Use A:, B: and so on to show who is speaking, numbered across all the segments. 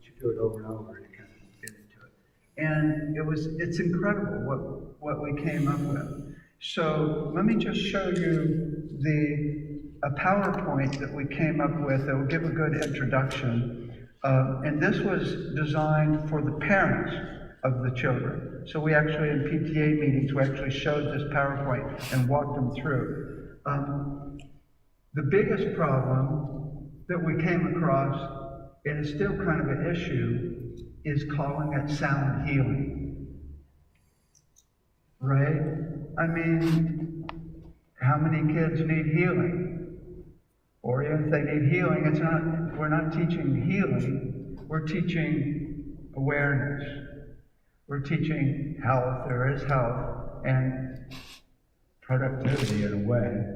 A: you do it over and over, you kind of get into it. And it's incredible what we came up with. So let me just show you a PowerPoint that we came up with that will give a good introduction. And this was designed for the parents of the children. So we actually, in PTA meetings, we actually showed this PowerPoint and walked them through. The biggest problem that we came across, and is still kind of an issue, is calling it sound healing. Right? I mean, how many kids need healing? Or if they need healing, we're not teaching healing, we're teaching awareness. We're teaching health, there is health, and productivity in a way.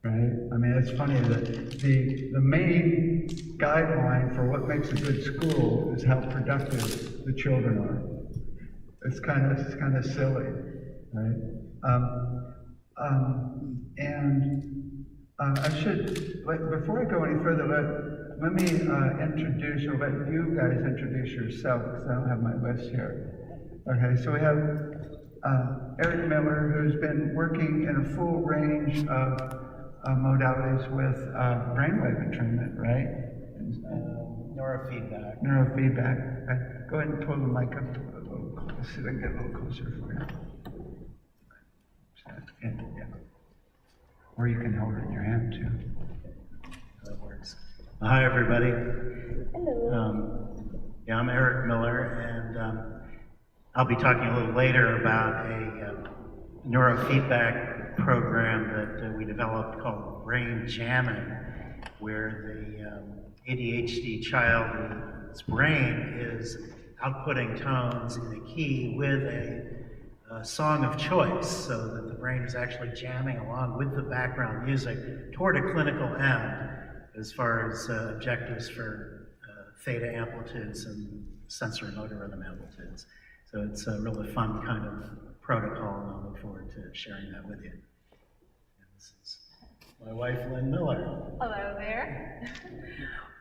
A: Right? I mean, it's funny that the main guideline for what makes a good school is how productive the children are. It's kind of silly, right? I should, before I go any further, let me introduce, or let you guys introduce yourself, because I don't have my list here. Okay, so we have Eric Miller, who's been working in a full range of modalities with brainwave entrainment, right?
B: Neurofeedback.
A: Neurofeedback. Okay. Go ahead and pull the mic up a little closer. See if I can get a little closer for you. Yeah. Or you can hold it in your hand too.
B: That works. Hi, everybody.
C: Hello.
B: I'm Eric Miller, and I'll be talking a little later about a neurofeedback program that we developed called Brain Jamming, where the ADHD child's brain is outputting tones in a key with a song of choice, so that the brain is actually jamming along with the background music toward a clinical end as far as objectives for theta amplitudes and sensory motor rhythm amplitudes. So it's a really fun kind of protocol, and I look forward to sharing that with you. And this is my wife, Lynn Miller.
C: Hello there.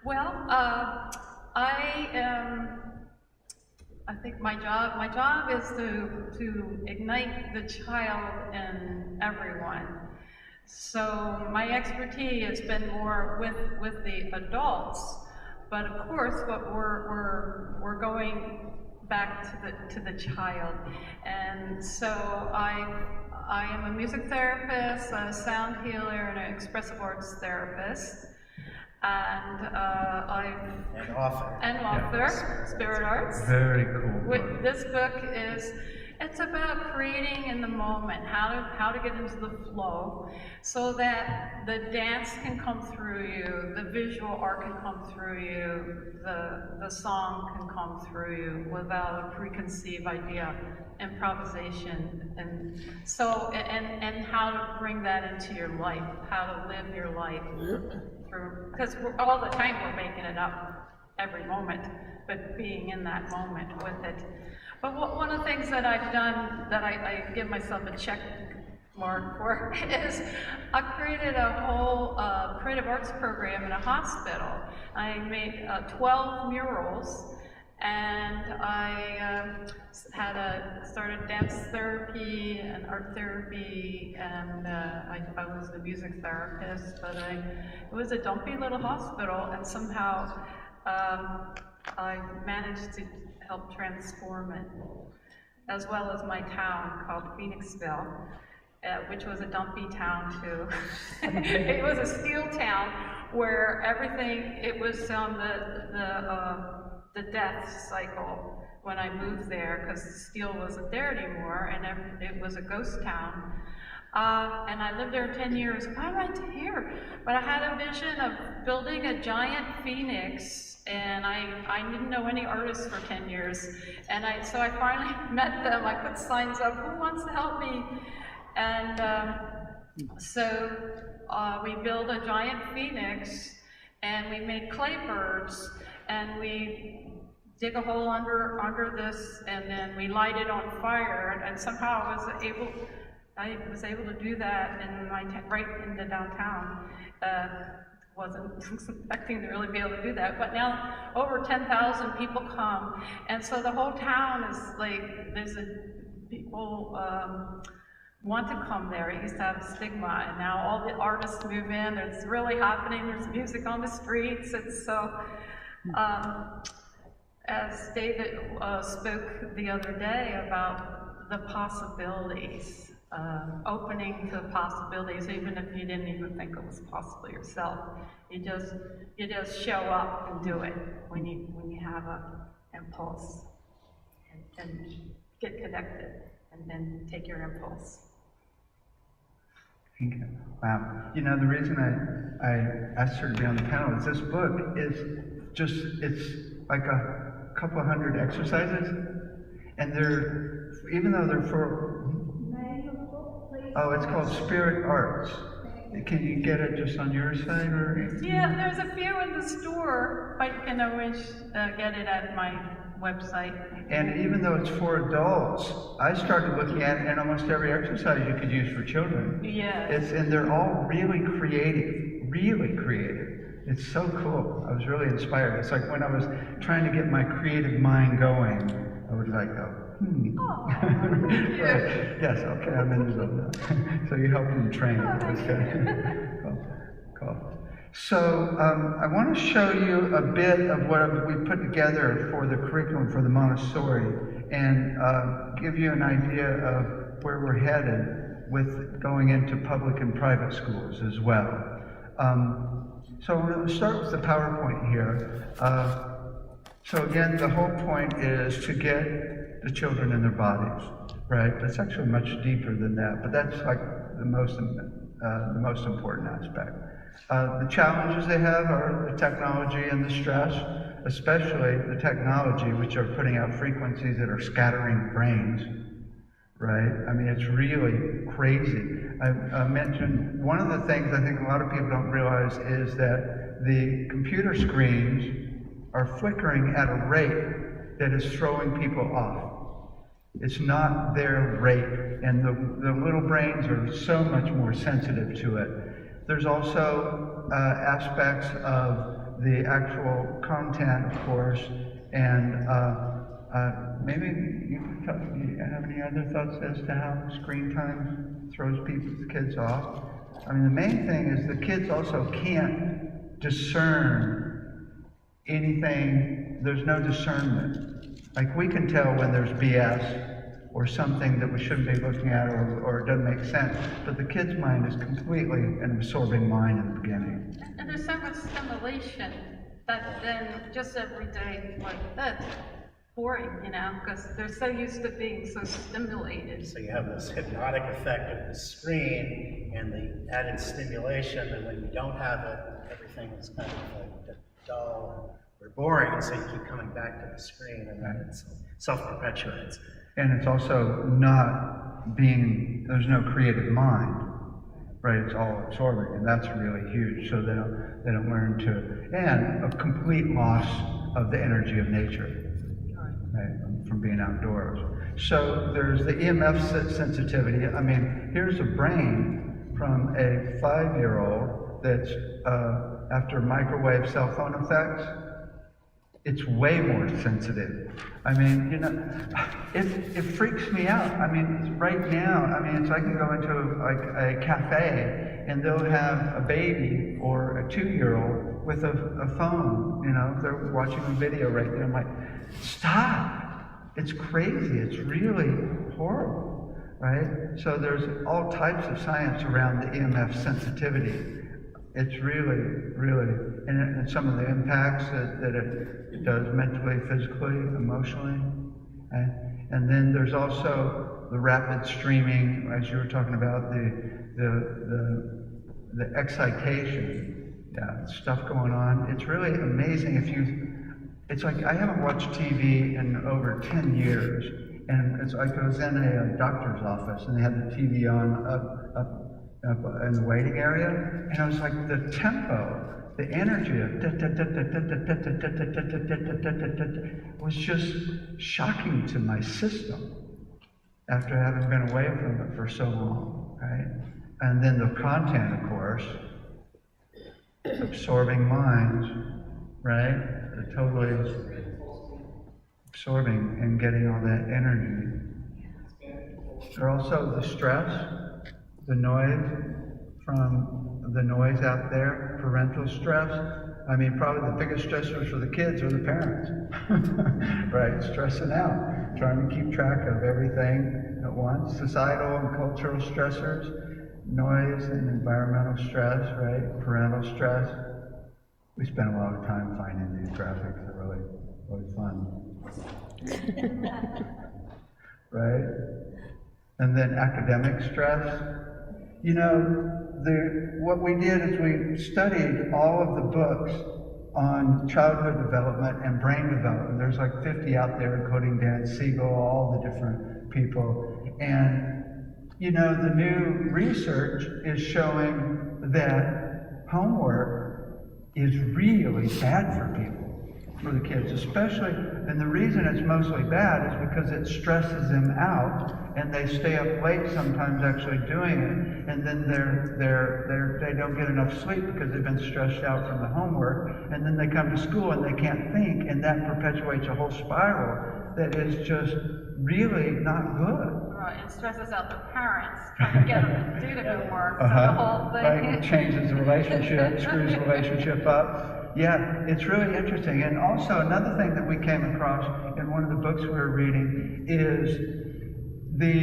C: Well, I think my job is to ignite the child in everyone. So my expertise has been more with the adults, but of course, what we're going back to the child. And so I am a music therapist, a sound healer, and an expressive arts therapist. And
B: And author.
C: Author, Spirit Arts.
A: Very cool.
C: This book it's about creating in the moment, how to get into the flow, so that the dance can come through you, the visual art can come through you, the song can come through you without a preconceived idea, improvisation, and so and how to bring that into your life, how to live your life through, because all the time we're making it up every moment, but being in that moment with it. But one of the things that I've done that I give myself a check mark for is I created a whole creative arts program in a hospital. I made 12 murals, and I started dance therapy and art therapy, and I was a music therapist, but it was a dumpy little hospital, and somehow I managed to help transform it, as well as my town called Phoenixville, which was a dumpy town too. It was a steel town where everything, it was on the death cycle when I moved there, because steel wasn't there anymore, and it was a ghost town. And I lived there 10 years. Why am I here? But I had a vision of building a giant phoenix, and I didn't know any artists for 10 years. And so I finally met them. I put signs up, who wants to help me? And so we built a giant phoenix, and we made clay birds, and we dig a hole under this, and then we light it on fire, and somehow I was able to do that in right in the downtown. wasn't expecting to really be able to do that, but now over 10,000 people come, and so the whole town is like, people want to come there. It used to have a stigma, and now all the artists move in. It's really happening. There's music on the streets. It's so, as David spoke the other day about the possibilities, opening to possibilities, even if you didn't even think it was possible yourself. You just show up and do it when you have an impulse, and get connected, and then take your impulse.
A: Thank you. Wow. You know, the reason I asked her to be on the panel is this book is just, it's like a couple of hundred exercises, and they're, even though they're for, oh, it's called Spirit Arts. Can you get it just on your site, or?
C: Yeah, there's a few in the store, but you can always get it at my website.
A: And even though it's for adults, I started looking at it, and almost every exercise you could use for children.
C: Yeah.
A: And they're all really creative, really creative. It's so cool. I was really inspired. It's like when I was trying to get my creative mind going, I would like go,
C: Oh,
A: Yes, okay, I'm into them now. So you helped them train. That's good. Cool. So I want to show you a bit of what we put together for the curriculum for the Montessori, and give you an idea of where we're headed with going into public and private schools as well. So I'm going to start with the PowerPoint here. So again, the whole point is to get the children in their bodies, right? That's actually much deeper than that, but that's like the most important aspect. The challenges they have are the technology and the stress, especially the technology, which are putting out frequencies that are scattering brains, right? I mean, it's really crazy. I mentioned one of the things I think a lot of people don't realize is that the computer screens are flickering at a rate that is throwing people off. It's not their rate, and the little brains are so much more sensitive to it. There's also aspects of the actual content, of course, and maybe you have any other thoughts as to how screen time throws kids off? I mean, the main thing is the kids also can't discern anything. There's no discernment. Like, we can tell when there's BS or something that we shouldn't be looking at, or it doesn't make sense, but the kid's mind is completely an absorbing mind in the beginning.
C: And there's so much stimulation that then just every day, like, that's boring, you know, because they're so used to being so stimulated.
B: So you have this hypnotic effect of the screen and the added stimulation, and when you don't have it, everything is kind of like dull or boring, and so you keep coming back to the screen, and then it self-perpetuates.
A: And it's also not being, there's no creative mind, right? It's all absorbing, and that's really huge. So they don't learn to, and a complete loss of the energy of nature, right, from being outdoors. So there's the EMF sensitivity. I mean, here's a brain from a 5-year-old that's after microwave cell phone effects. It's way more sensitive. I mean, you know, it freaks me out. I mean, right now, I mean, I can go into like a cafe and they'll have a baby or a 2-year-old with a phone, you know, they're watching a video right there. I'm like, stop. It's crazy. It's really horrible, right? So there's all types of science around the EMF sensitivity. It's really, really, and some of the impacts that it does mentally, physically, emotionally. Okay? And then there's also the rapid streaming, as you were talking about, the excitation, stuff going on. It's really amazing it's like I haven't watched TV in over 10 years. And it's like I was in a doctor's office and they had the TV on up in the waiting area, and I was like, the tempo, the energy was just shocking to my system after having been away from it for so long, right? And then the content, of course, absorbing minds, right? They're totally absorbing and getting all that energy. There are also the stress, the noise from the noise out there, parental stress. I mean, probably the biggest stressors for the kids are the parents, right? Stressing out, trying to keep track of everything at once. Societal and cultural stressors, noise and environmental stress, right? Parental stress. We spend a lot of time finding these graphics. They're really fun. Right? And then academic stress. You know, what we did is we studied all of the books on childhood development and brain development. There's like 50 out there, including Dan Siegel, all the different people. And, you know, the new research is showing that homework is really bad for people. For the kids, especially, and the reason it's mostly bad is because it stresses them out, and they stay up late sometimes actually doing it, and then they don't get enough sleep because they've been stressed out from the homework, and then they come to school and they can't think, and that perpetuates a whole spiral that is just really not good.
C: Right, it stresses out the parents trying to get them to do the homework, so the whole thing.
A: Right, it changes the relationship, screws the relationship up. Yeah, it's really interesting. And also another thing that we came across in one of the books we were reading is the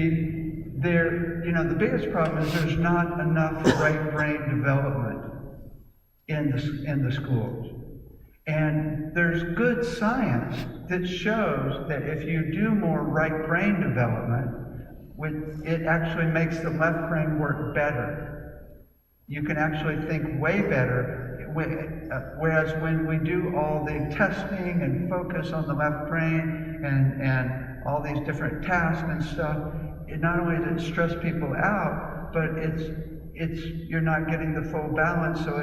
A: biggest problem is there's not enough right brain development in the schools. And there's good science that shows that if you do more right brain development, it actually makes the left brain work better. You can actually think way better. Whereas when we do all the testing and focus on the left brain and all these different tasks and stuff, not only does it stress people out, but you're not getting the full balance, so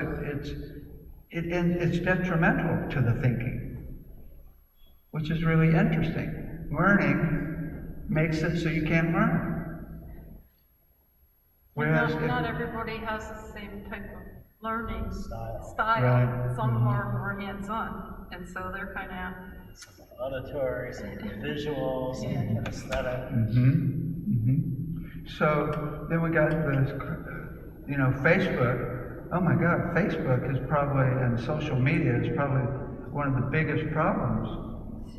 A: it's detrimental to the thinking, which is really interesting. Learning makes it so you can't learn. Whereas
C: not everybody has the same type of learning style.
A: Right.
C: Some are more hands-on, and so they're kind of
D: auditory, some visual, some aesthetic.
A: So then we got this, Facebook. Oh my God, Facebook is probably, and social media is probably one of the biggest problems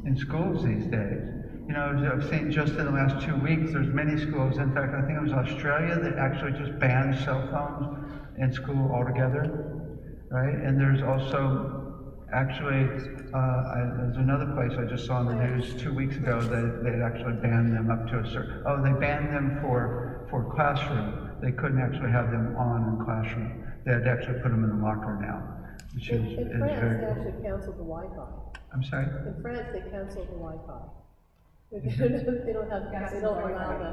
A: in schools these days. You know, I've seen just in the last 2 weeks, there's many schools, in fact, I think it was Australia, that actually just banned cell phones in school altogether, right? And there's also actually, there's another place I just saw in the news 2 weeks ago that they actually banned them up to a certain, they banned them for classroom. They couldn't actually have them on in classroom. They had to actually put them in the locker now, which is
E: In France,
A: very,
E: they actually canceled the Wi-Fi.
A: I'm sorry?
E: In France, they canceled the Wi-Fi. They don't allow the,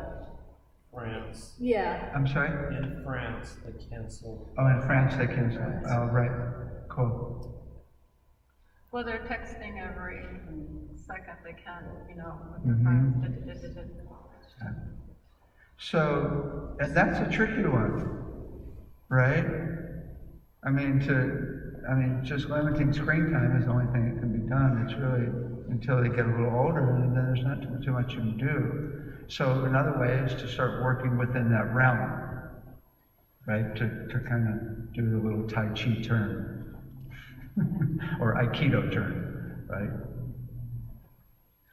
D: France.
E: yeah.
A: I'm sorry?
D: In France, they canceled.
A: Oh, in France they canceled. Oh, right. Cool.
C: well, they're texting every second they can, with their
A: Mhm.
C: friends.
A: So, and that's a tricky one, right? Just limiting screen time is the only thing that can be done. It's really until they get a little older, and then there's not too much you can do. So another way is to start working within that realm, right? To kind of do the little Tai Chi turn, or Aikido turn, right?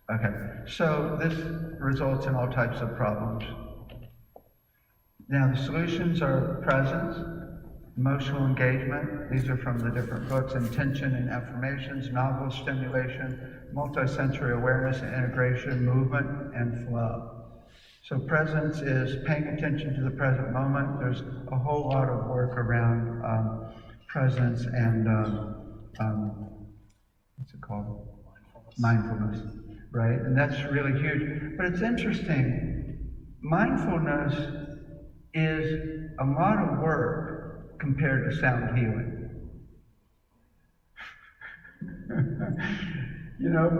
A: Okay, so this results in all types of problems. Now the solutions are presence, emotional engagement. These are from the different books: intention and affirmations, novel stimulation, multisensory awareness and integration, movement, and flow. So presence is paying attention to the present moment. There's a whole lot of work around presence and what's it called? Mindfulness, right? And that's really huge. But it's interesting. Mindfulness is a lot of work compared to sound healing.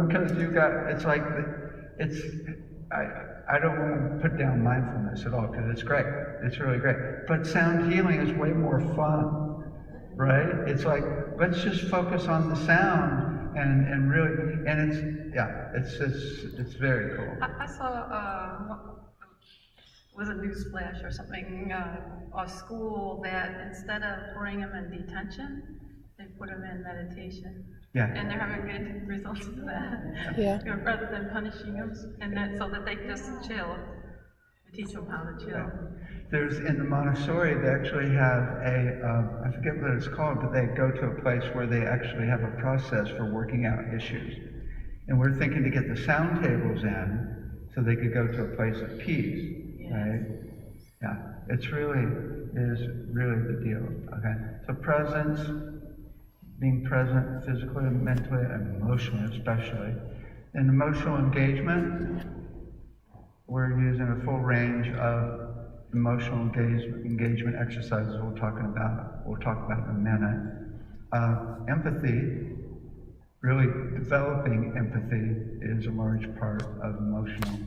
A: Because I don't want to put down mindfulness at all, because it's great. It's really great. But sound healing is way more fun. right? It's like, let's just focus on the sound and really, and it's very cool.
C: I saw, was a news flash or something, a school that instead of putting them in detention, they put them in meditation.
A: Yeah.
C: And they're having good results of that.
E: Yeah.
C: You know, rather than punishing them, and that, so that they can just chill, and teach them how to chill.
A: There's, in the Montessori, they actually have I forget what it's called, but they go to a place where they actually have a process for working out issues. And we're thinking to get the sound tables in so they could go to a place of peace, right? Yeah, it's really the deal, okay? So presence, being present physically, mentally, and emotionally especially. In emotional engagement, we're using a full range of emotional engagement exercises we'll talk about in a minute. Empathy, really developing empathy is a large part of emotional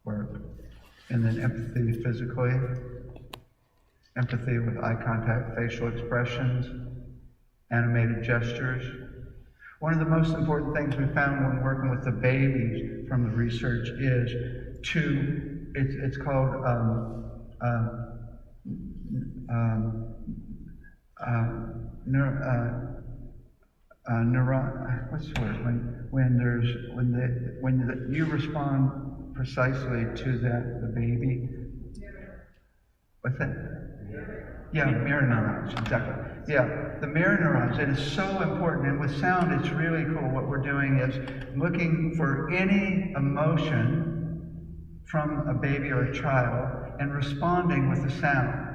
A: work. And then empathy physically, empathy with eye contact, facial expressions, animated gestures. One of the most important things we found when working with the babies from the research is it's called what's the word? When you respond precisely to the baby. What's that? Yeah, mirror neurons, exactly. Yeah, the mirror neurons, it is so important. And with sound, it's really cool. What we're doing is looking for any emotion from a baby or a child and responding with the sound.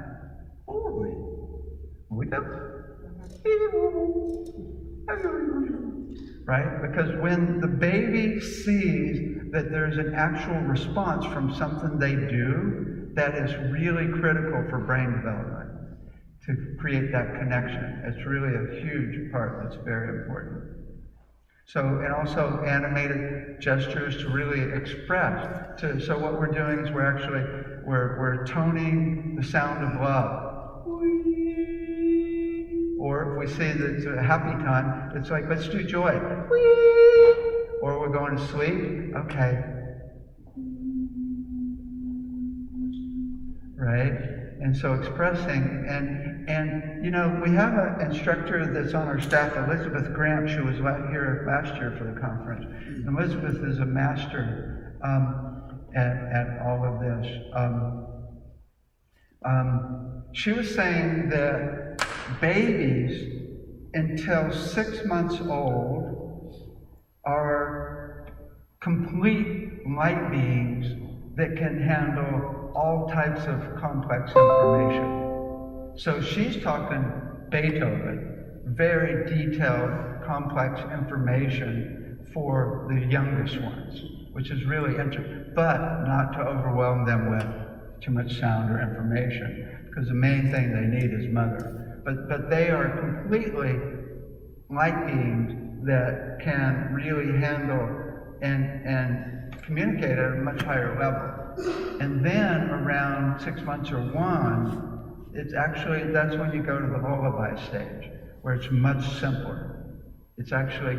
A: Right? Because when the baby sees that there's an actual response from something they do, that is really critical for brain development, to create that connection. It's really a huge part that's very important. So, and also animated gestures to really express. So what we're doing is we're toning the sound of love. Or if we say that it's a happy time, it's like, let's do joy. Or we're going to sleep. Okay. Right? And so expressing, and you know, we have an instructor that's on our staff, Elizabeth Grant. She was here last year for the conference. And Elizabeth is a master at all of this. She was saying that babies until 6 months old are complete light beings that can handle all types of complex information. So she's talking Beethoven, very detailed, complex information for the youngest ones, which is really interesting, but not to overwhelm them with too much sound or information, because the main thing they need is mother. But they are completely light beings that can really handle and communicate at a much higher level. And then around 6 months or 1, that's when you go to the lullaby stage, where it's much simpler. It's actually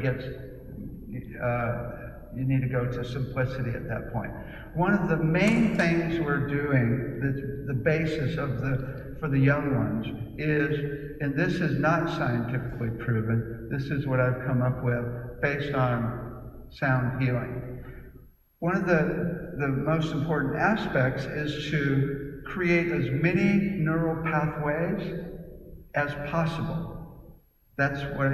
A: you need to go to simplicity at that point. One of the main things we're doing, the basis for the young ones is, and this is not scientifically proven, this is what I've come up with based on sound healing. One of the most important aspects is to create as many neural pathways as possible. That's what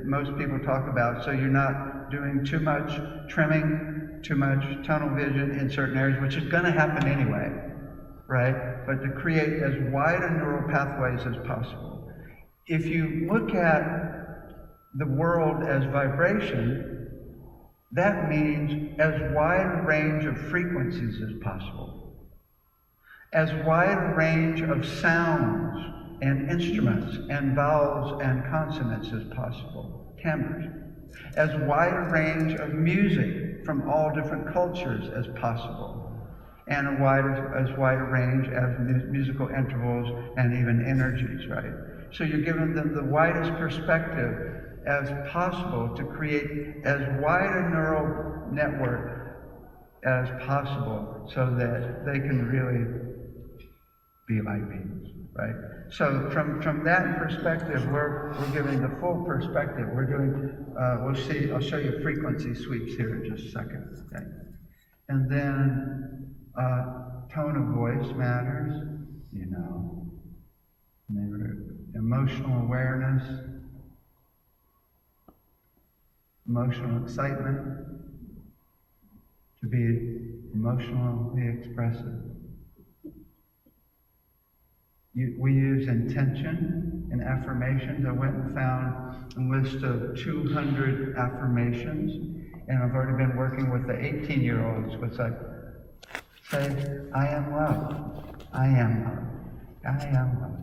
A: most people talk about. So you're not doing too much trimming, too much tunnel vision in certain areas, which is going to happen anyway, right? But to create as wide a neural pathways as possible. If you look at the world as vibration, that means as wide a range of frequencies as possible, as wide a range of sounds and instruments and vowels and consonants as possible, timbres, as wide a range of music from all different cultures as possible, and as wide a range of musical intervals and even energies, right? So you're giving them the widest perspective as possible to create as wide a neural network as possible so that they can really be light beings, right? So from that perspective, we're giving the full perspective. We're doing, we'll see, I'll show you frequency sweeps here in just a second, okay? And then tone of voice matters, you know. Emotional awareness, emotional excitement, to be emotionally expressive. We use intention and affirmations. I went and found a list of 200 affirmations, and I've already been working with the 18-year-olds, which I say, I am love, I am love, I am love.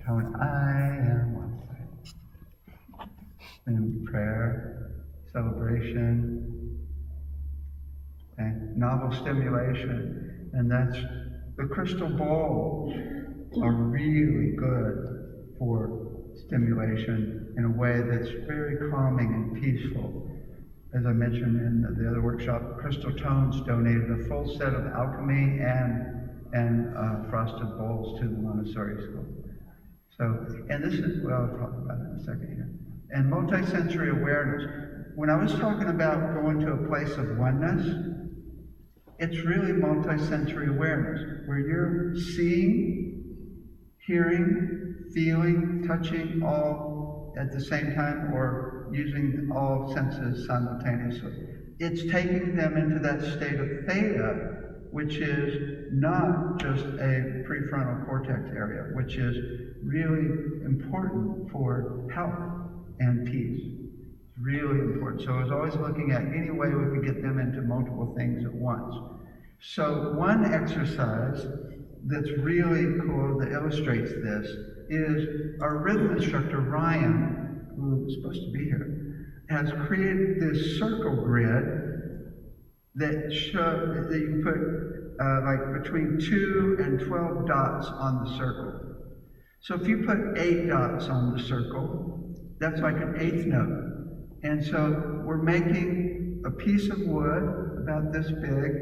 A: Tone, I am love. And prayer, celebration, and novel stimulation, and that's the crystal balls are really good for stimulation in a way that's very calming and peaceful. As I mentioned in the other workshop, Crystal Tones donated a full set of alchemy and frosted bowls to the Montessori school. So, and this is, well, I'll talk about it in a second here. And multisensory awareness. When I was talking about going to a place of oneness, it's really multisensory awareness, where you're seeing, hearing, feeling, touching all at the same time, or using all senses simultaneously. It's taking them into that state of theta, which is not just a prefrontal cortex area, which is really important for health and peace. It's really important. So I was always looking at any way we could get them into multiple things at once. So one exercise that's really cool that illustrates this is our rhythm instructor, Ryan, who is supposed to be here, has created this circle grid that shows that you put like between 2 and 12 dots on the circle. So if you put 8 dots on the circle, that's like an 8th note. And so we're making a piece of wood about this big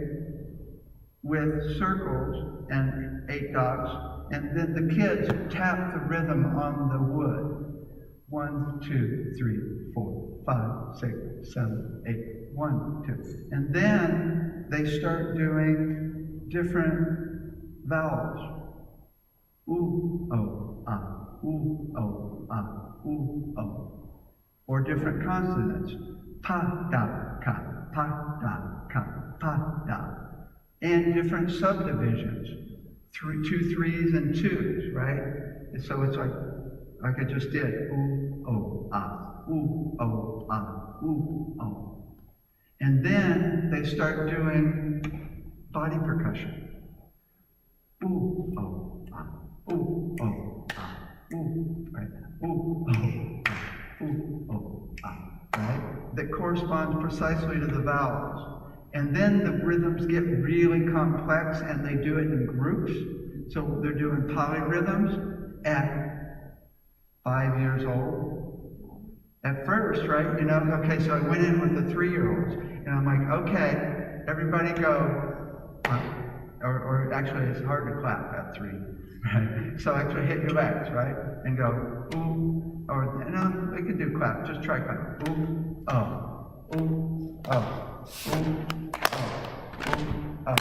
A: with circles and 8 dots, and then the kids tap the rhythm on the wood. 1, 2, 3, 4, 5, 6, 7, 8. 1, 2. And then they start doing different vowels. Ooh, oh, ah. Ooh, oh, ah. Ooh, oh. Or different consonants. Pa, da, ka. Pa, da, ka. Pa, da. And different subdivisions. 2 3s and 2s, right? And so it's like I just did. Ooh, oh, ah. Ooh, oh, ah. Ooh, oh. And then they start doing body percussion. Ooh, oh, ah. Ooh, oh, ah. Ooh, right? Ooh, oh, ah. Ooh, oh, ah. Right? That corresponds precisely to the vowels. And then the rhythms get really complex, and they do it in groups. So they're doing polyrhythms at 5 years old. At first, right, you know, okay, so I went in with the 3-year-olds, and I'm like, okay, everybody go, or actually it's hard to clap at 3, right? So actually hit your legs, right, and go, ooh, or, no, we can do clap, just try clap, ooh, oh, ooh, oh, ooh, oh, ooh, oh.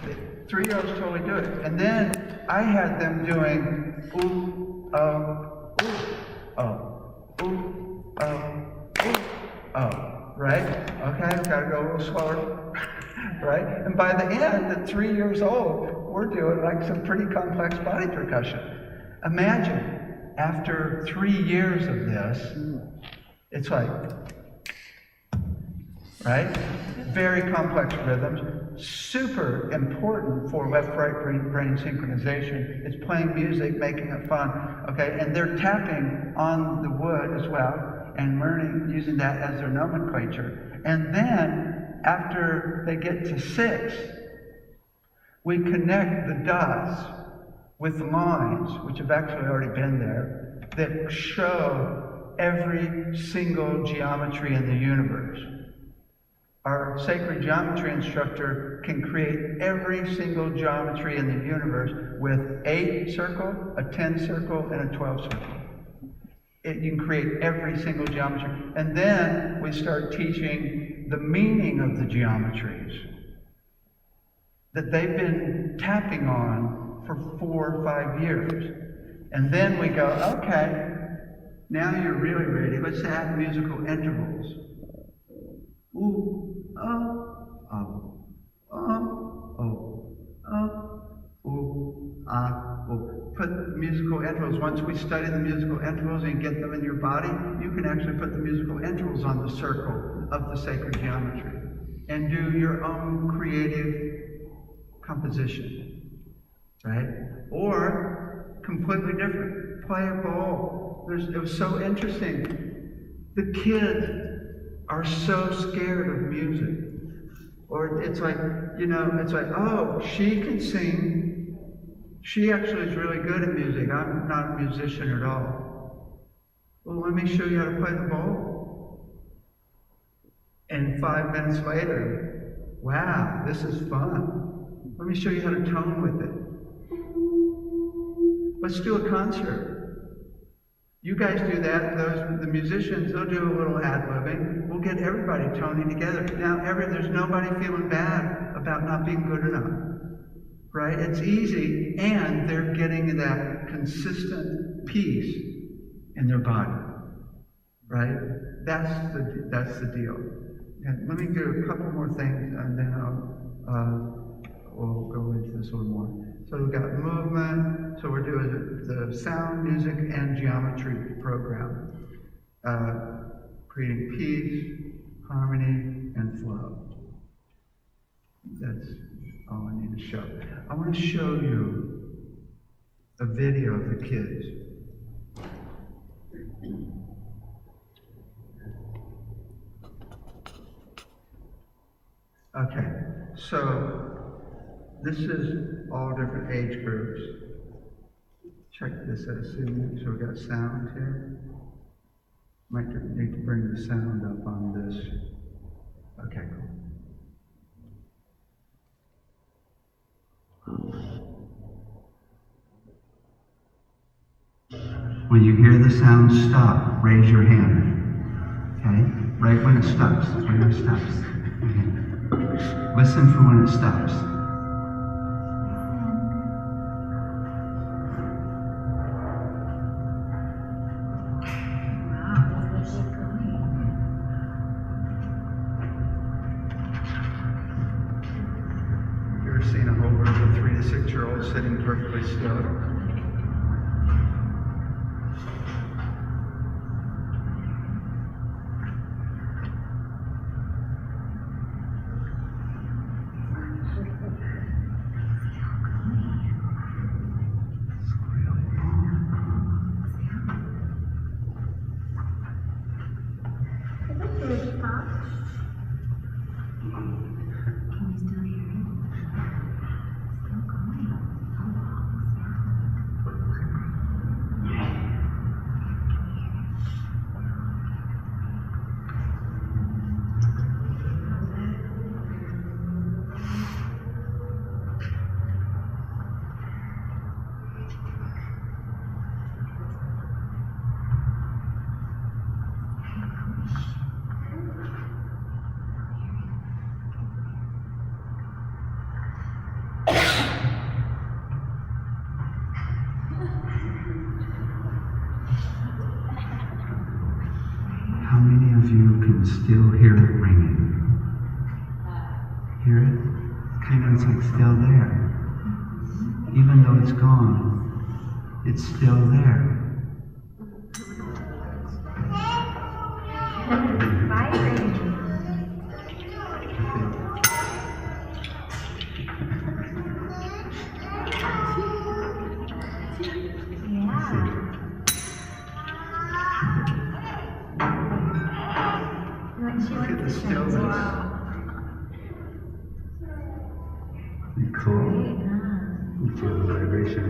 A: The 3-year-olds totally do it, and then I had them doing ooh, oh, ooh, oh, ooh, oh, right? Okay, gotta go a little slower, right? And by the end, at 3 years old, we're doing like some pretty complex body percussion. Imagine, after 3 years of this, it's like, right? Very complex rhythms, super important for left-right brain synchronization. It's playing music, making it fun, okay? And they're tapping on the wood as well, and learning, using that as their nomenclature. And then, after they get to 6, we connect the dots with the lines, which have actually already been there, that show every single geometry in the universe. Our sacred geometry instructor can create every single geometry in the universe with 8 circle, a 10 circle, and a 12 circle. You can create every single geometry. And then we start teaching the meaning of the geometries that they've been tapping on for 4 or 5 years. And then we go, okay, now you're really ready. Let's add musical intervals. Ooh, oh, oh, oh, ooh, ah, ooh. Put musical intervals. Once we study the musical intervals and get them in your body, you can actually put the musical intervals on the circle of the sacred geometry and do your own creative composition, right? Or completely different. Play a bowl. It was so interesting. The kids are so scared of music. Or it's like, it's like, oh, she can sing. She actually is really good at music. I'm not a musician at all. Well, let me show you how to play the bowl. And 5 minutes later, wow, this is fun. Let me show you how to tone with it. Let's do a concert. You guys do that. The musicians, they'll do a little ad-libbing. We'll get everybody toning together. Now, there's nobody feeling bad about not being good enough, right? It's easy, and they're getting that consistent peace in their body, right? That's the deal. And let me do a couple more things, and then we'll go into this a little more. So we've got movement. So we're doing the sound, music, and geometry program. Creating peace, harmony, and flow. That's all I need to show. I want to show you a video of the kids. Okay, so this is all different age groups. Check this out. So we got sound here. Might need to bring the sound up on this. Okay, cool. When you hear the sound stop, raise your hand. Okay? Right when it stops. Right when it stops. Okay. Listen for when it stops. Seen a whole group of 3 to 6-year-olds sitting perfectly still. How many of you can still hear it ringing? Hear it? Kind of, it's like still there. Even though it's gone, it's still there. Look at the stillness. Cool. You feel the vibration.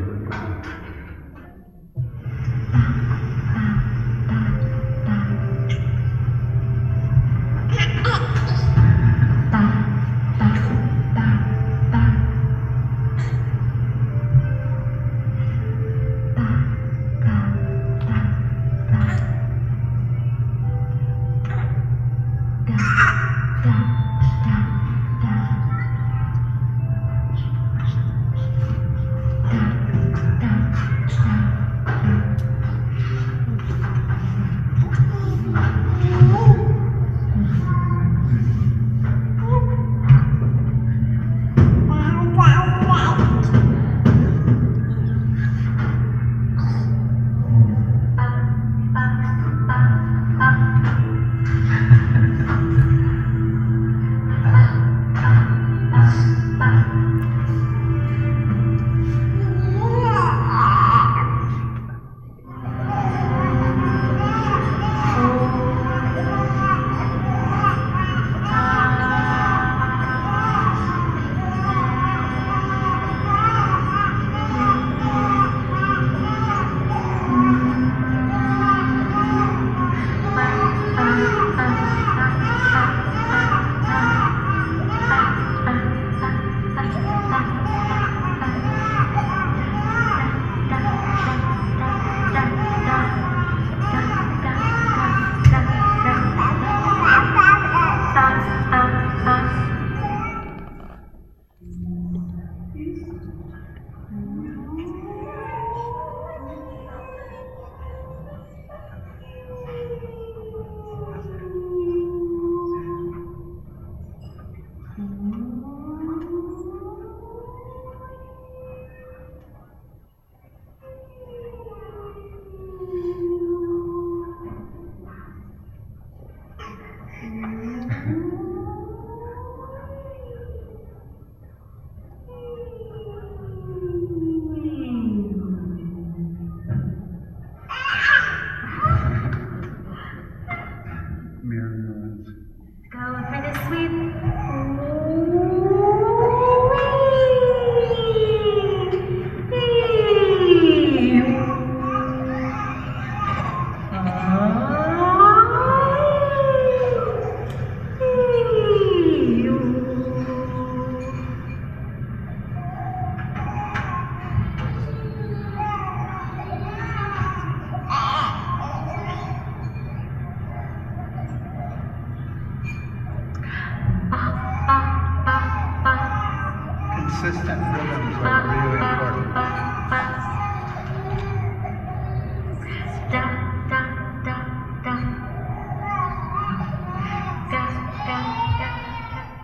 A: consistent rhythms are really important.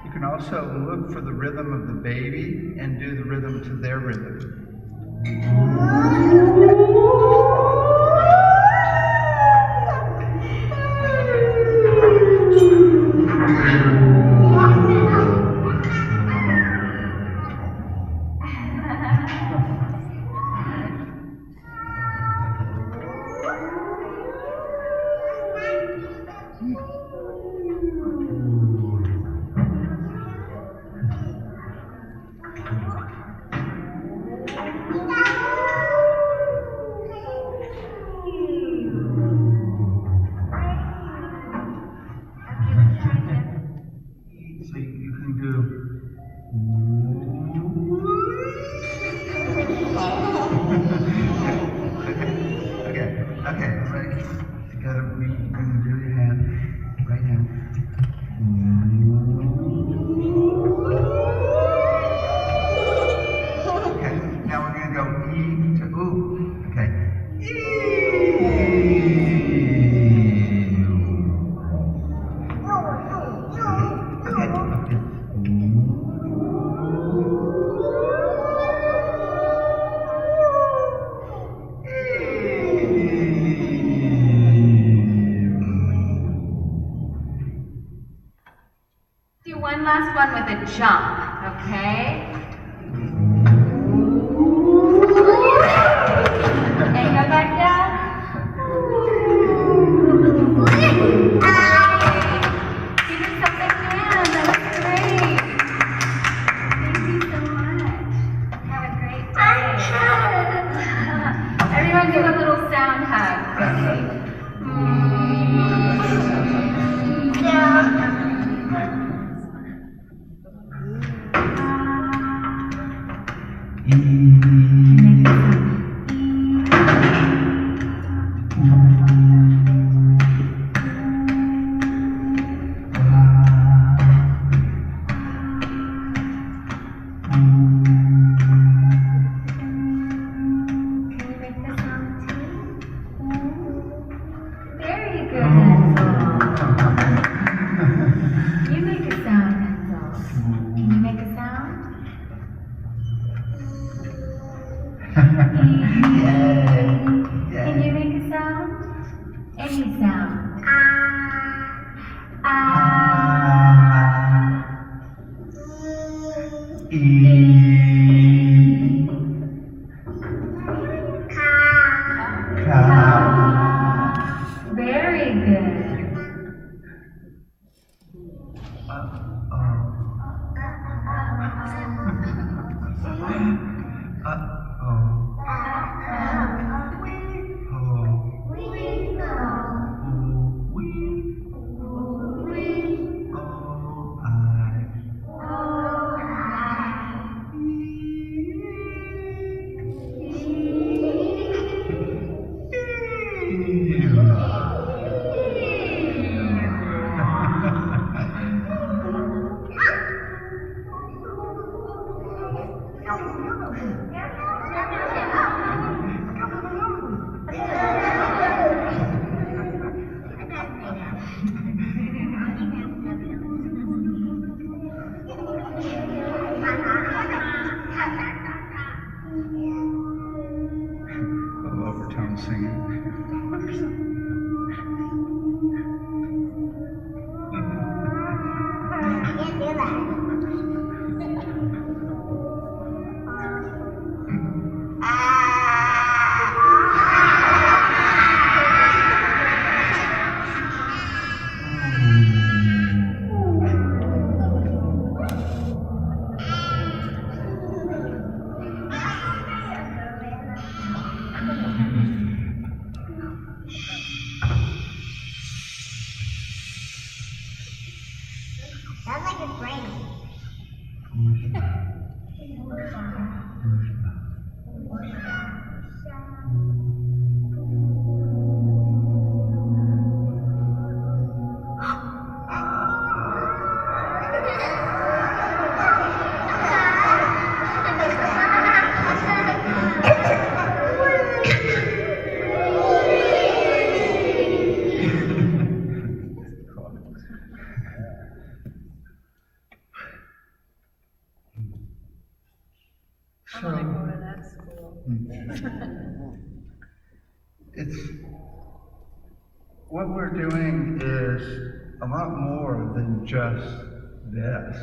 A: You can also look for the rhythm of the baby and do the rhythm to their rhythm. So you can do. Okay, right. Together we can do your hand, right hand. Okay, now we're gonna go E to ooh. Okay.
F: Do one last one with a jump, okay? And go back down. Give yourself a hand, that was great. Thank you so much. Have a great day. Everyone give a little sound hug, okay? Very good. You make a sound, Hansel. Can you make a sound? Can you make a sound? Any sound. Very good.
A: Overtone singing.
F: Sounds like a brain.
C: I want to go to that school.
A: It's, what we're doing is a lot more than just this.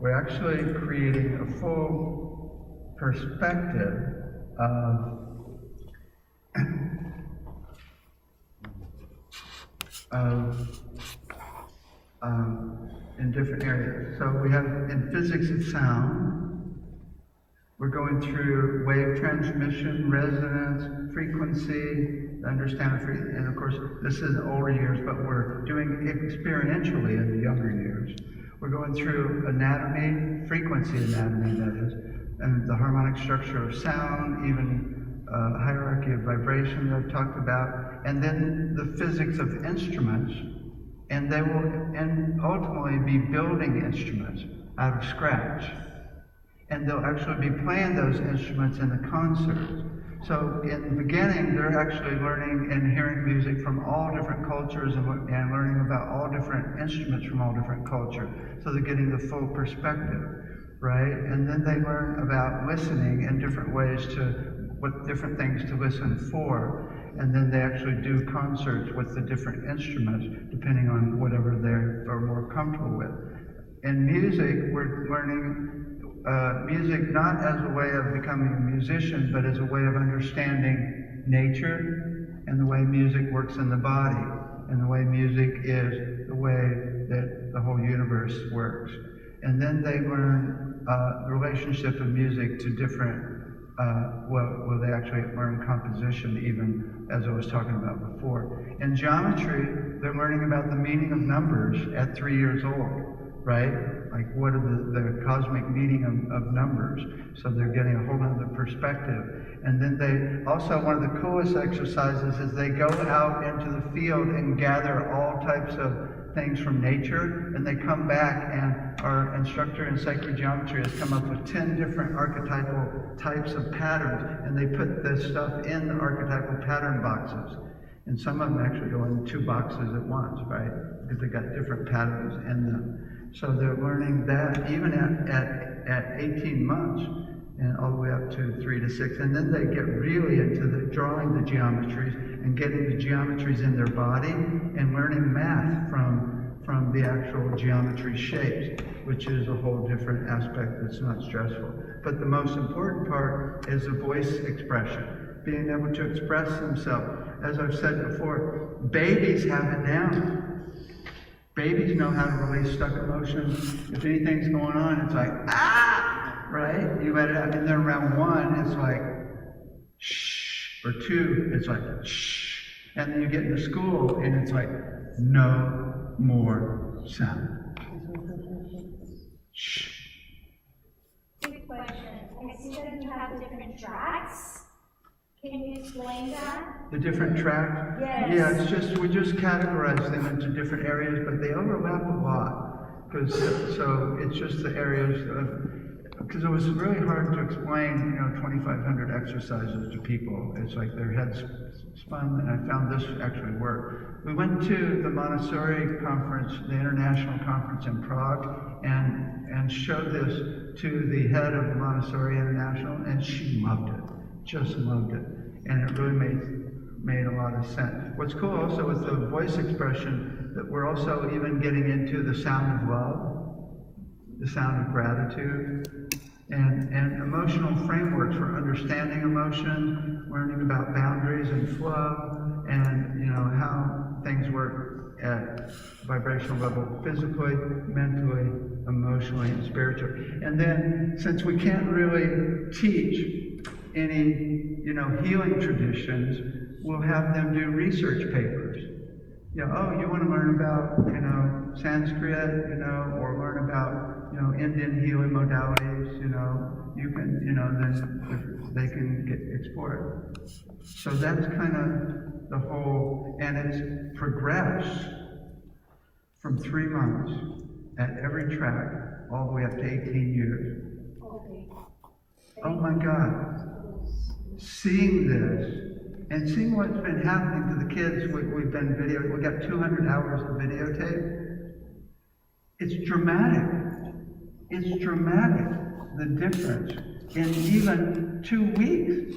A: We're actually creating a full perspective in different areas. So we have in physics of sound, we're going through wave transmission, resonance, frequency, understand and of course this is in older years, but we're doing experientially in the younger years. We're going through anatomy, frequency anatomy that is, and the harmonic structure of sound, even hierarchy of vibration that I've talked about, and then the physics of instruments, and they will ultimately be building instruments out of scratch. And they'll actually be playing those instruments in the concerts. So in the beginning, they're actually learning and hearing music from all different cultures and learning about all different instruments from all different cultures. So they're getting the full perspective, right? And then they learn about listening in different ways what different things to listen for. And then they actually do concerts with the different instruments, depending on whatever they are more comfortable with. In music, we're learning music not as a way of becoming a musician, but as a way of understanding nature and the way music works in the body, and the way music is the way that the whole universe works. And then they learn the relationship of music to different, they actually learn composition even, as I was talking about before. In geometry, they're learning about the meaning of numbers at 3 years old. Right? Like what are the cosmic meaning of numbers? So they're getting a whole other perspective. And then they also, one of the coolest exercises is they go out into the field and gather all types of things from nature, and they come back, and our instructor in sacred geometry has come up with 10 different archetypal types of patterns, and they put this stuff in the archetypal pattern boxes. And some of them actually go in 2 boxes at once, right? Because they got different patterns in them. So they're learning that even at 18 months and all the way up to 3 to 6. And then they get really into drawing the geometries and getting the geometries in their body and learning math from the actual geometry shapes, which is a whole different aspect that's not stressful. But the most important part is the voice expression, being able to express themselves. As I've said before, babies have it down. Babies know how to release stuck emotion. If anything's going on, it's like, ah, right? You let it out. And then around 1, it's like, shh. Or 2, it's like, shh. And then you get into school, and it's like, no more sound. Shh.
F: Quick question. I see that you have different tracks. Can you explain that?
A: The different tracks?
F: Yes.
A: Yeah, it's just, we just categorize them into different areas, but they overlap a lot. So it's just the areas of, because it was really hard to explain, 2,500 exercises to people. It's like their heads spun, and I found this actually worked. We went to the Montessori conference, the international conference in Prague, and showed this to the head of the Montessori International, and she loved it. Just loved it, and it really made a lot of sense. What's cool also with the voice expression, that we're also even getting into the sound of love, the sound of gratitude, and emotional frameworks for understanding emotion, learning about boundaries and flow, and how things work at vibrational level, physically, mentally, emotionally, and spiritually. And then, since we can't really teach any, healing traditions, we'll have them do research papers. You want to learn about, Sanskrit, or learn about, Indian healing modalities, you can, then they can explore it. So that's kind of the whole, and it's progressed from 3 months at every track all the way up to 18 years.
E: Okay.
A: Oh my God. Seeing this and seeing what's been happening to the kids, we've been videoing, we got 200 hours of videotape. It's dramatic. It's dramatic, the difference in even 2 weeks,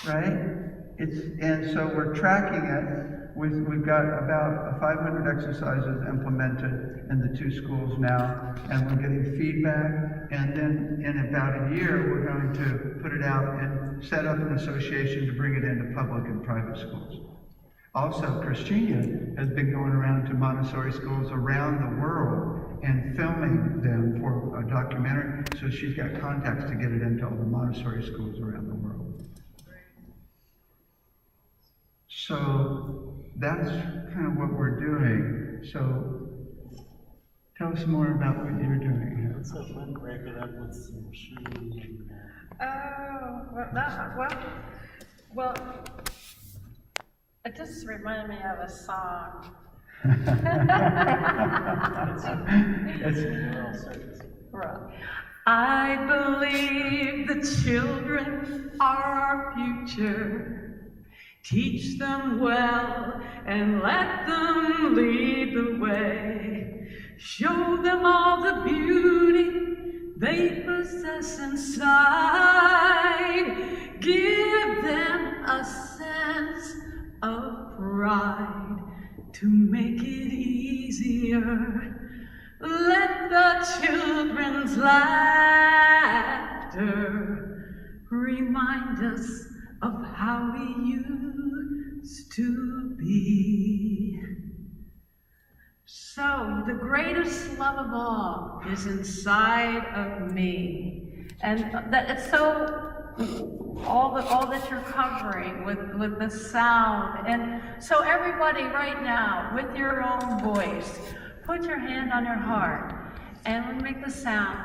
A: right? And so we're tracking it. We've got about 500 exercises implemented in the 2 schools now, and we're getting feedback. And then in about a year, we're going to put it out and set up an association to bring it into public and private schools. Also, Christina has been going around to Montessori schools around the world and filming them for a documentary, so she's got contacts to get it into all the Montessori schools around the world. So that's kind of what we're doing. So tell us more about what you're doing here.
D: So we'll break it up with some shoes and
C: Well, it just reminded me of a song. Right. I believe the children are our future. Teach them well and let them lead the way. Show them all the beauty they possess inside. Give them a sense of pride to make it easier. Let the children's laughter remind us of how we used to be. So the greatest love of all is inside of me. And that it's so all that you're covering with the sound. And so everybody right now, with your own voice, put your hand on your heart and we make the sound.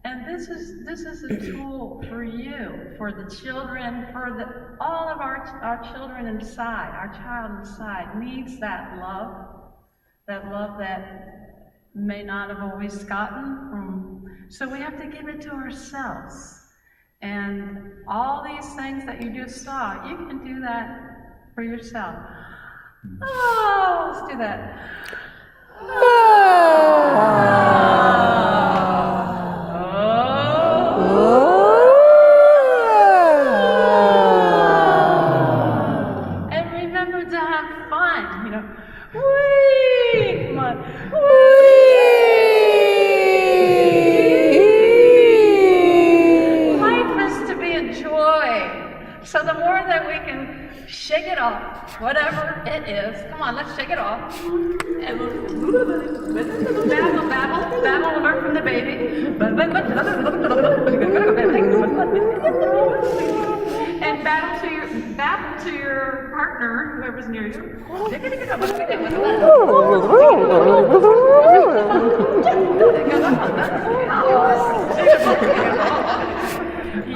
C: And this is a tool for you, for the children, for all of our children inside. Our child inside needs that love that may not have always gotten from. So we have to give it to ourselves. And all these things that you just saw, you can do that for yourself. Oh, let's do that. And remember to have fun, you know. Whee! Come on. Life is to be enjoyed. So the more that we can shake it off, whatever it is, come on, let's shake it off. And we'll babble, learn from the baby. And babble to your partner, whoever's near you.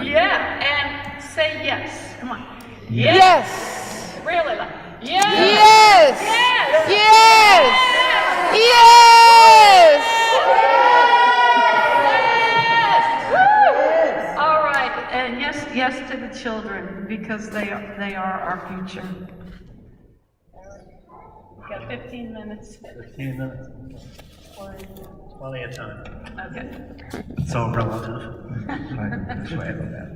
C: Yeah, and say yes. Come on.
G: Yes.
C: Really loud. Yes.
G: Yes.
C: Yes.
G: Yes. Yes.
C: Yes. All right, and yes to the children because they are our future. We got 15 minutes.
B: 15 minutes. Plenty of time.
C: Okay.
B: It's all relative.
A: That's why I love that.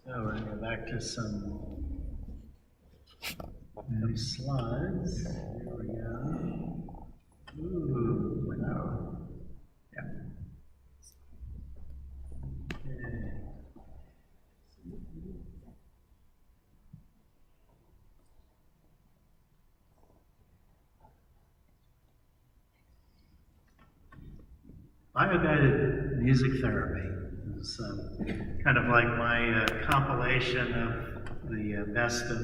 B: So we're going to go back to some slides. There we go. Ooh, wow.
A: Yeah.
B: Okay. Bioguided music therapy is kind of like my compilation of the best of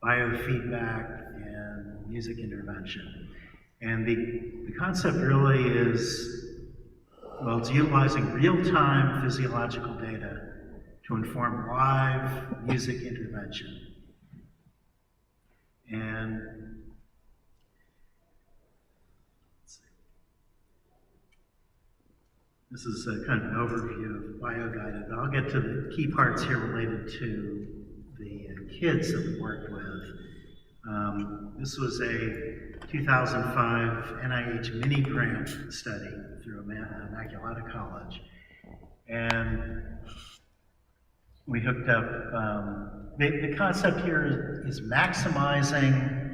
B: biofeedback and music intervention. And the concept really is, well, it's utilizing real-time physiological data to inform live music intervention. And This is a kind of an overview of BioGuided, but I'll get to the key parts here related to the kids that we worked with. This was a 2005 NIH mini grant study through Immaculata College. And we hooked up, the concept here is maximizing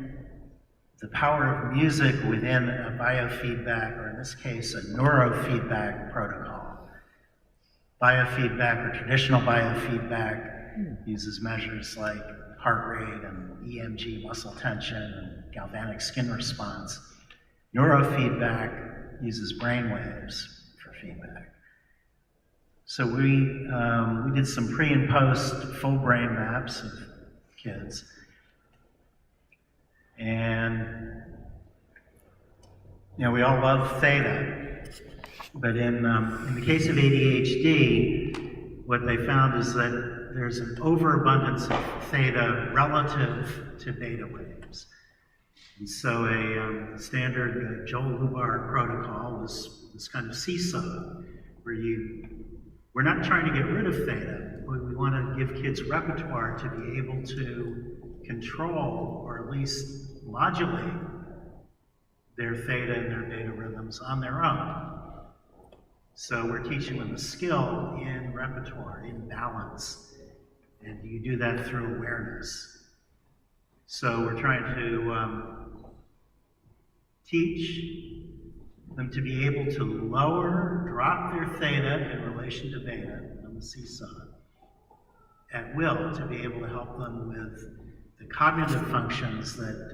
B: the power of music within a biofeedback, or in this case, a neurofeedback protocol. Biofeedback, or traditional biofeedback, uses measures like heart rate and EMG muscle tension and galvanic skin response. Neurofeedback uses brain waves for feedback. So we did some pre and post full brain maps of kids. And, we all love theta, but in the case of ADHD, what they found is that there's an overabundance of theta relative to beta waves. And so a standard Joel Lubar protocol was this kind of seesaw, where we're not trying to get rid of theta, but we want to give kids repertoire to be able to control, or at least modulate, their theta and their beta rhythms on their own. So we're teaching them a skill in repertoire, in balance, and you do that through awareness. So we're trying to teach them to be able to drop their theta in relation to beta on the seesaw at will, to be able to help them with the cognitive functions that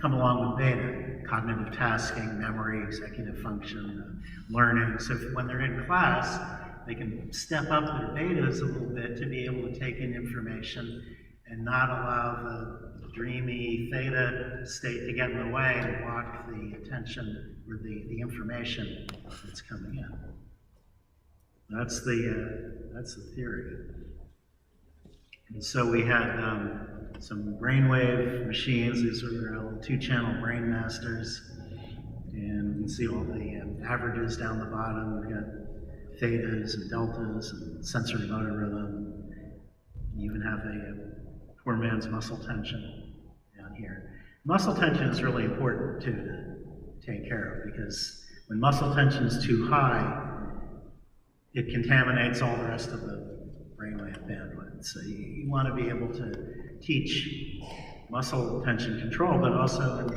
B: come along with beta: cognitive tasking, memory, executive function, learning. So when they're in class, they can step up their betas a little bit to be able to take in information and not allow the dreamy theta state to get in the way and block the attention or the information that's coming in. That's the theory. And so we had some brainwave machines. These are 2-channel brain masters, and you can see all the averages down the bottom. We've got thetas and deltas and sensory motor rhythm. You even have a poor man's muscle tension down here. Muscle tension is really important too to take care of, because when muscle tension is too high, it contaminates all the rest of the brainwave bandwidth. So you want to be able to teach muscle tension control, but also in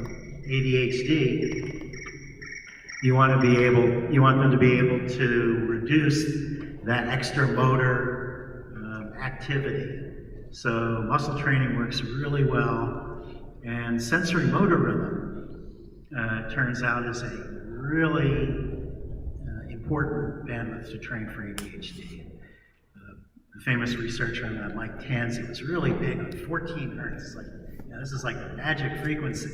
B: ADHD, you want them to be able to reduce that extra motor activity. So muscle training works really well, and sensory motor rhythm turns out is a really important bandwidth to train for ADHD. The famous researcher on that, Mike Tansey, was really big on 14 hertz. Like, this is like the magic frequency.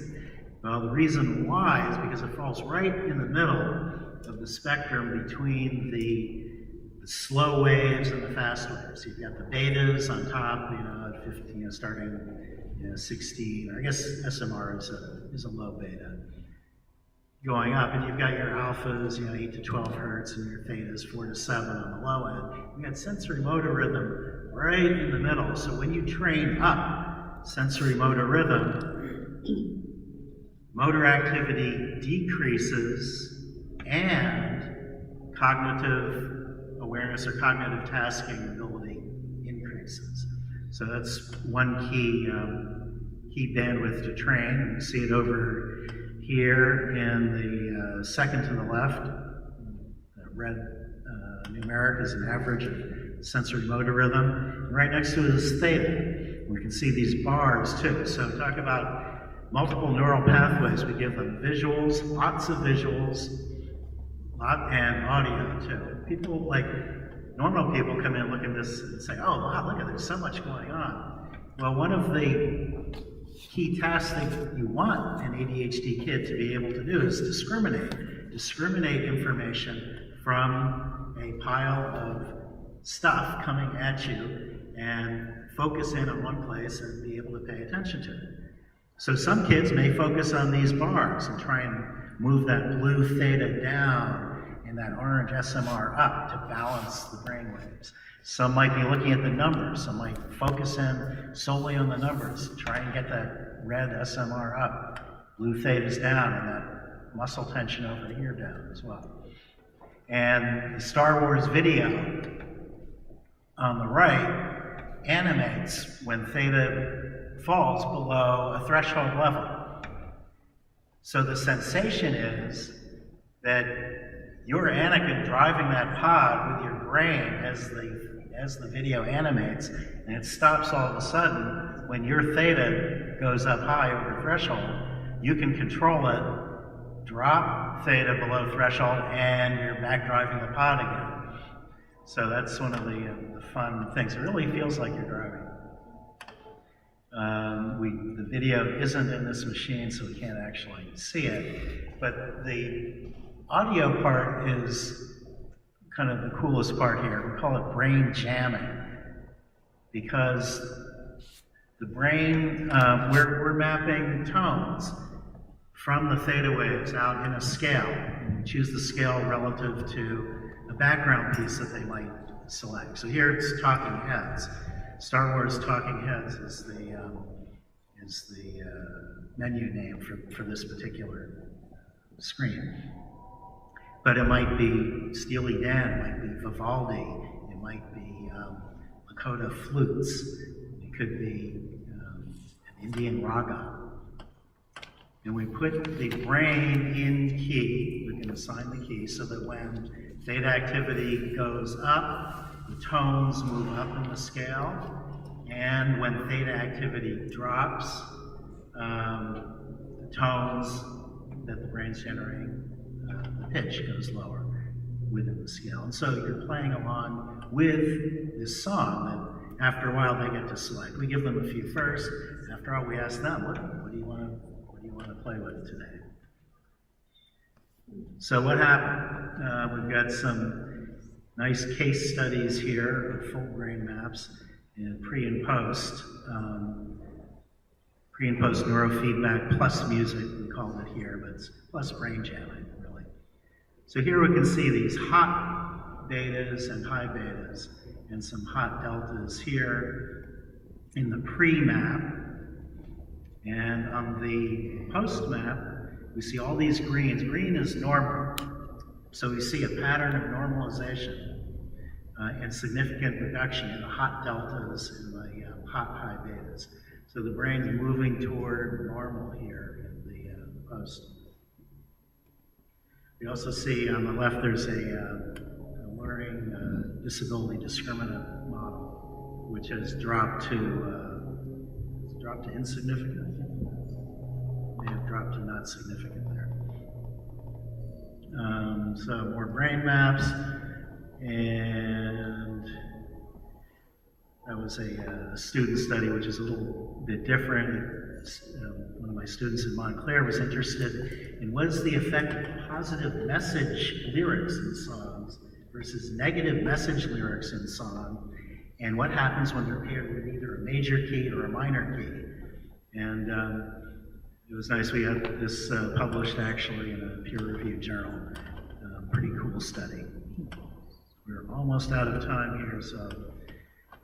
B: Well, the reason why is because it falls right in the middle of the spectrum between the slow waves and the fast waves. You've got the betas on top, at 15, starting 16. I guess SMR is a low beta going up, and you've got your alphas, 8 to 12 hertz, and your thetas 4 to 7 on the low end. You've got sensory motor rhythm right in the middle. So when you train up sensory motor rhythm, motor activity decreases and cognitive awareness or cognitive tasking ability increases. So that's one key bandwidth to train. You see it over here in the second to the left. The red numeric is an average of sensory motor rhythm. And right next to it is theta. We can see these bars too. So talk about multiple neural pathways. We give them visuals, lots of visuals, and audio too. Normal people come in, look at this and say, oh wow, look at there's so much going on. Well, one of the key tasks that you want an ADHD kid to be able to do is discriminate information from a pile of stuff coming at you and focus in on one place and be able to pay attention to it. So some kids may focus on these bars and try and move that blue theta down and that orange SMR up to balance the brain waves. Some might be looking at the numbers. Some might focus in solely on the numbers, try and get that red SMR up. Blue theta's down, and that muscle tension over here down as well. And the Star Wars video on the right animates when theta falls below a threshold level. So the sensation is that you're Anakin driving that pod with your brain as the video animates, and it stops all of a sudden when your theta goes up high over threshold. You can control it, drop theta below threshold, and you're back driving the pod again. So that's one of the fun things. It really feels like you're driving. The video isn't in this machine, so we can't actually see it. But the audio part is kind of the coolest part here. We call it brain jamming, because the brain, we're mapping tones from the theta waves out in a scale. We choose the scale relative to the background piece that they might select. So here it's Talking Heads. Star Wars Talking Heads is the menu name for this particular screen. But it might be Steely Dan, it might be Vivaldi, it might be Lakota flutes, it could be an Indian raga. And we put the brain in key, we can assign the key, so that when theta activity goes up, the tones move up in the scale, and when theta activity drops, the tones that the brain's generating, the pitch goes lower within the scale. And so you're playing along with this song that after a while they get to select. We give them a few first, and after all we ask them, what do you want to play with today? So what happened? We've got some nice case studies here of full brain maps in pre and post neurofeedback plus music, we call it here, but it's plus brain jamming, really. So here we can see these hot betas and high betas and some hot deltas here in the pre-map. And on the post map, we see all these greens. Green is normal. So we see a pattern of normalization and significant reduction in the hot deltas and the hot high betas. So the brain's moving toward normal here in the post. We also see on the left there's a learning disability discriminant model, which has dropped to insignificant. May have dropped to not significant there. So more brain maps, and that was a student study, which is a little bit different. One of my students in Montclair was interested in what is the effect of positive message lyrics in songs versus negative message lyrics in song, and what happens when they're paired with either a major key or a minor key. And it was nice. We had this published actually in a peer-reviewed journal. Pretty cool study. We're almost out of time here, so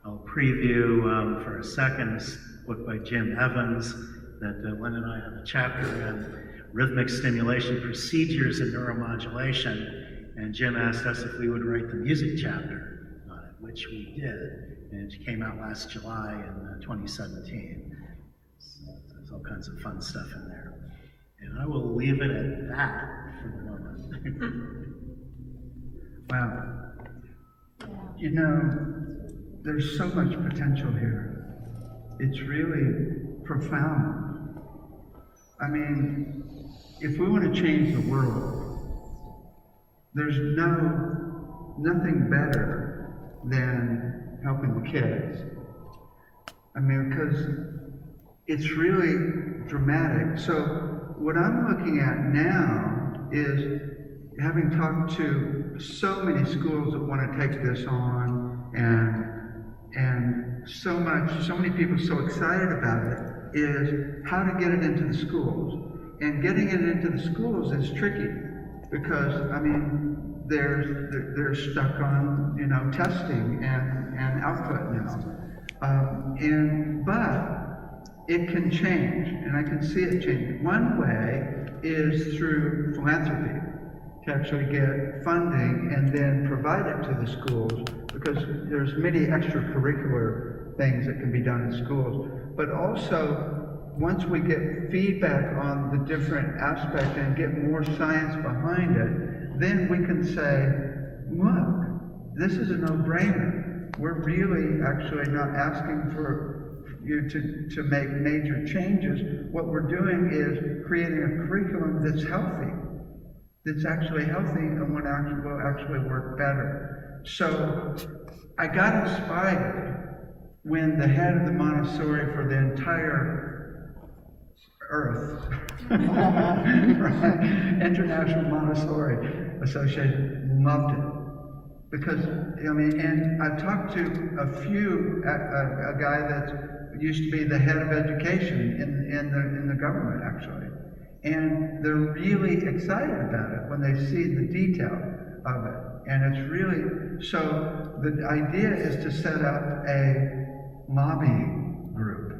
B: I'll preview for a second this book by Jim Evans that Len and I have a chapter in rhythmic stimulation procedures in neuromodulation, and Jim asked us if we would write the music chapter on it, which we did, and it came out last July in 2017. So there's all kinds of fun stuff in there. And I will leave it at that for the moment.
A: Wow. You know, there's so much potential here. It's really profound. I mean, if we want to change the world, there's nothing better than helping the kids. I mean, because it's really dramatic. So what I'm looking at now is having talked to so many schools that want to take this on, and so many people so excited about it, is how to get it into the schools. And getting it into the schools is tricky, because, I mean, they're stuck on, you know, testing and output now. But it can change, and I can see it changing. One way is through philanthropy, to actually get funding and then provide it to the schools, because there's many extracurricular things that can be done in schools. But also, once we get feedback on the different aspects and get more science behind it, then we can say, look, this is a no-brainer. We're really actually not asking for you to make major changes. What we're doing is creating a curriculum that's healthy, that's actually healthy and will actually work better. So I got inspired when the head of the Montessori for the entire Earth, right, International Montessori Association, loved it. Because, I mean, and I've talked to a guy that used to be the head of education in the government, actually. And they're really excited about it when they see the detail of it. And it's really, so the idea is to set up a lobbying group,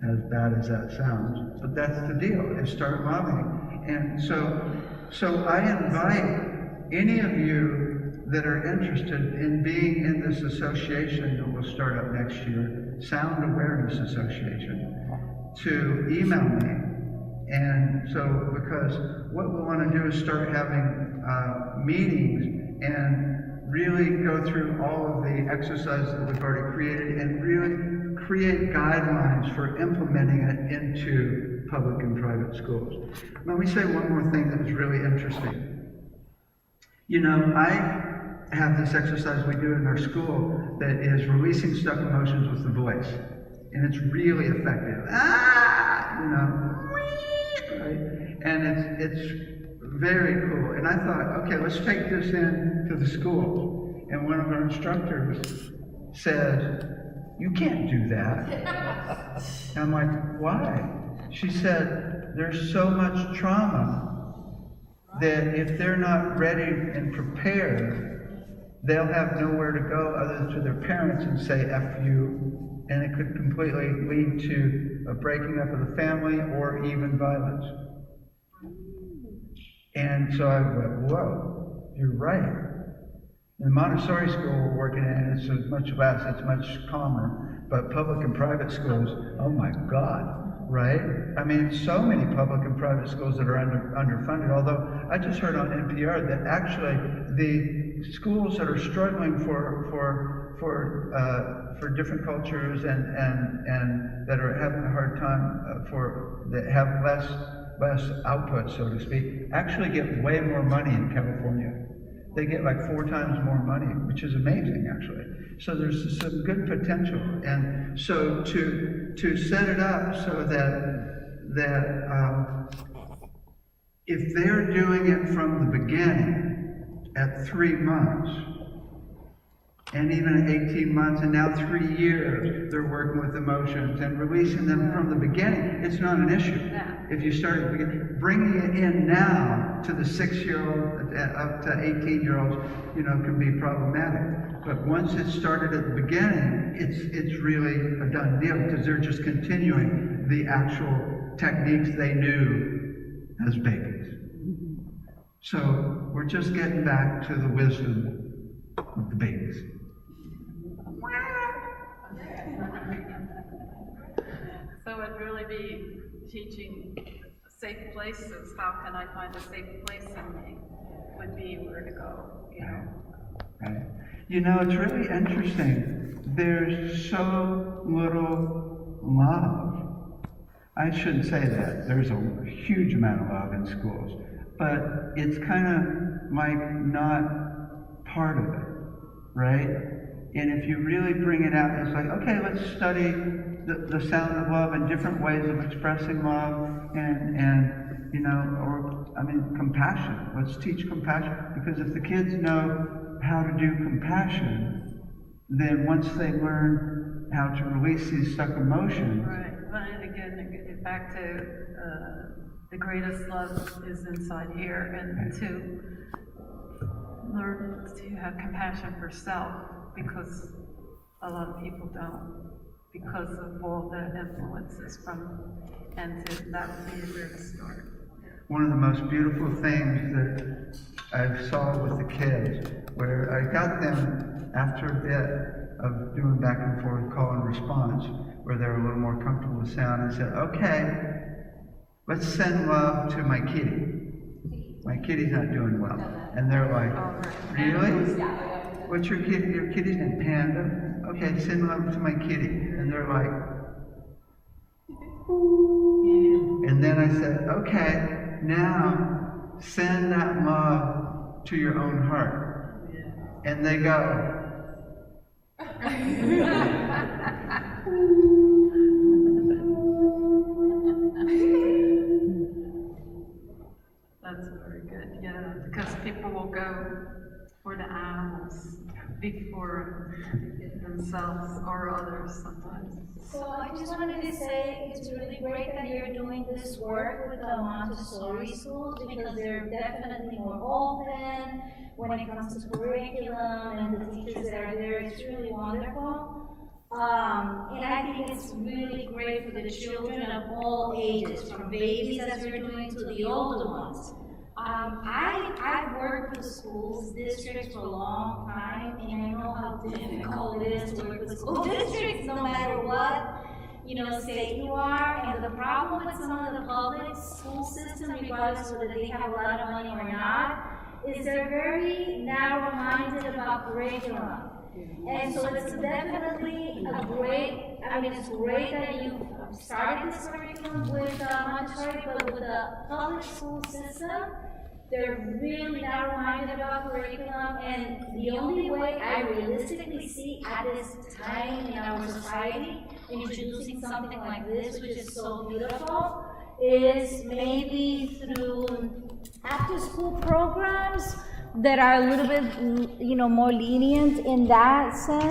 A: as bad as that sounds, but that's the deal, is start lobbying. And so I invite any of you that are interested in being in this association that will start up next year, Sound Awareness Association, to email me. And so, because what we want to do is start having meetings and really go through all of the exercises that we've already created and really create guidelines for implementing it into public and private schools. Let me say one more thing that is really interesting. You know, I have this exercise we do in our school that is releasing stuck emotions with the voice. And it's really effective. You know, right? And it's very cool. And I thought, okay, let's take this in to the school. And one of our instructors said, you can't do that. And I'm like, why? She said, there's so much trauma that if they're not ready and prepared, they'll have nowhere to go other than to their parents and say F you, and it could completely lead to a breaking up of the family or even violence. And so I went, whoa, you're right. In the Montessori school we're working in, it's much less, it's much calmer, but public and private schools, oh my God. Right? I mean, so many public and private schools that are underfunded, although I just heard on NPR that actually the schools that are struggling for different cultures and that are having a hard time that have less output, so to speak, actually get way more money in California. They get like 4 times more money, which is amazing, actually. So there's some good potential. And so to set it up so that if they're doing it from the beginning at 3 months, and even 18 months, and now 3 years, they're working with emotions and releasing them from the beginning, it's not an issue. If you start at the beginning, bringing it in now to the 6-year-old up to 18-year-olds, you know, can be problematic. But once it's started at the beginning, it's really a done deal, because they're just continuing the actual techniques they knew as babies. So we're just getting back to the wisdom of the babies.
C: So it'd really be teaching safe places. How can I find a safe place in me? Would be where to go, you know.
A: Right. You know, it's really interesting. There's so little love. I shouldn't say that. There's a huge amount of love in schools, but it's kind of like not part of it, right? And if you really bring it out, it's like, okay, let's study the sound of love and different ways of expressing love and you know, or, I mean, compassion. Let's teach compassion, because if the kids know how to do compassion, then once they learn how to release these stuck emotions.
C: Right, but again, back to the greatest love is inside here, and to learn to have compassion for self, because a lot of people don't, because of all the influences from, and that would be a great start.
A: One of the most beautiful things that I saw with the kids, where I got them after a bit of doing back and forth call and response, where they were a little more comfortable with sound, I said, okay, let's send love to my kitty. My kitty's not doing well. And they're like, really? What's your kitty? Your kitty's named Panda? Okay, send love to my kitty. And they're like, and then I said, okay, now send that love to your own heart. And they go,
C: That's very good, yeah, because people will go for the animals before themselves or others sometimes.
F: So I just wanted to say it's really great that you're doing this work with the Montessori schools, because they're definitely more open when it comes to curriculum and the teachers that are there. It's really wonderful. And I think it's really great for the children of all ages, from babies as we're doing to the older ones. I've worked with schools districts for a long time, and I know how difficult it is to work with school districts, no matter what, state you are. And the problem with some of the public school systems, regardless whether they have a lot of money or not, is they're very narrow-minded about curriculum. And so it's definitely it's great that you started this curriculum with Montessori, but with the public school system, they're really narrow-minded about curriculum, and the only way I realistically see at this time in our society introducing something like this, which is so beautiful, is maybe through after-school programs that are a little bit, more lenient in that sense.